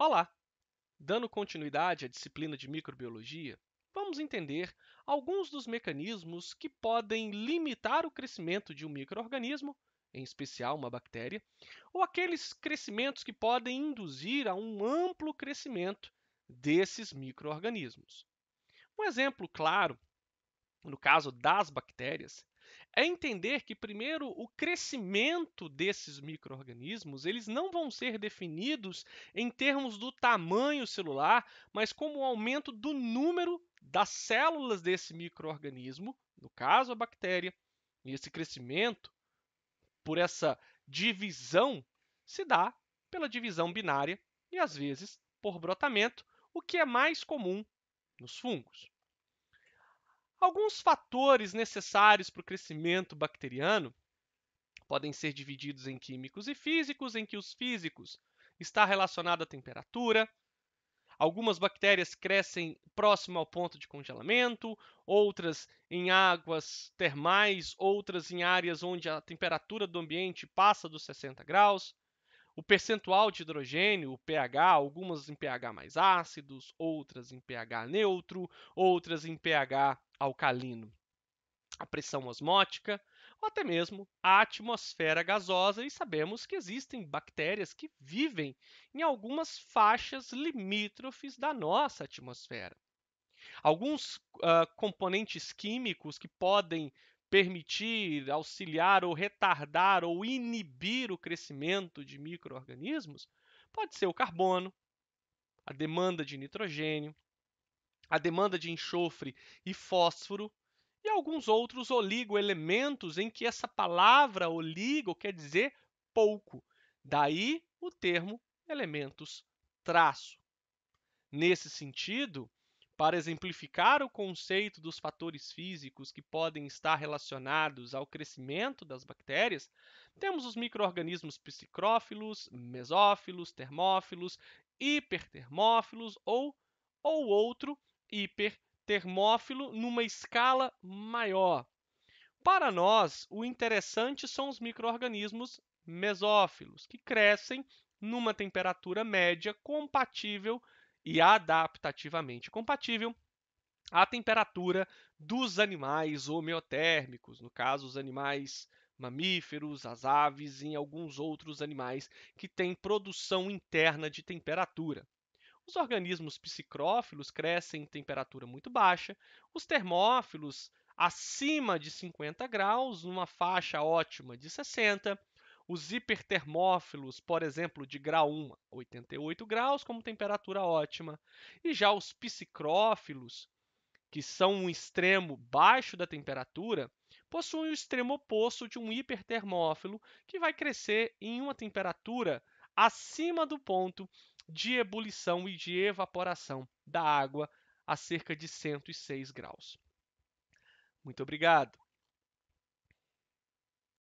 Olá! Dando continuidade à disciplina de microbiologia, vamos entender alguns dos mecanismos que podem limitar o crescimento de um microorganismo, em especial uma bactéria, ou aqueles crescimentos que podem induzir a um amplo crescimento desses microorganismos. Um exemplo claro, no caso das bactérias, é entender que, primeiro, o crescimento desses micro-organismos eles não vão ser definidos em termos do tamanho celular, mas como o aumento do número das células desse micro-organismo, no caso a bactéria, e esse crescimento, por essa divisão, se dá pela divisão binária e, às vezes, por brotamento, o que é mais comum nos fungos. Alguns fatores necessários para o crescimento bacteriano podem ser divididos em químicos e físicos, em que os físicos está relacionado à temperatura. Algumas bactérias crescem próximo ao ponto de congelamento, outras em águas termais, outras em áreas onde a temperatura do ambiente passa dos 60 graus. O percentual de hidrogênio, o pH, algumas em pH mais ácidos, outras em pH neutro, outras em pH alcalino. A pressão osmótica, ou até mesmo a atmosfera gasosa, e sabemos que existem bactérias que vivem em algumas faixas limítrofes da nossa atmosfera. Alguns componentes químicos que podem permitir, auxiliar ou retardar ou inibir o crescimento de micro-organismos pode ser o carbono, a demanda de nitrogênio, a demanda de enxofre e fósforo e alguns outros oligoelementos em que essa palavra oligo quer dizer pouco. Daí o termo elementos traço. Nesse sentido, para exemplificar o conceito dos fatores físicos que podem estar relacionados ao crescimento das bactérias, temos os micro-organismos psicrófilos, mesófilos, termófilos, hipertermófilos ou outro hipertermófilo numa escala maior. Para nós, o interessante são os micro-organismos mesófilos, que crescem numa temperatura média compatível e adaptativamente compatível à temperatura dos animais homeotérmicos, no caso, os animais mamíferos, as aves e alguns outros animais que têm produção interna de temperatura. Os organismos psicrófilos crescem em temperatura muito baixa, os termófilos acima de 50 graus, numa faixa ótima de 60, os hipertermófilos, por exemplo, de grau 1 a 88 graus, como temperatura ótima, e já os psicrófilos, que são um extremo baixo da temperatura, possuem o extremo oposto de um hipertermófilo, que vai crescer em uma temperatura acima do ponto de ebulição e de evaporação da água a cerca de 106 graus. Muito obrigado.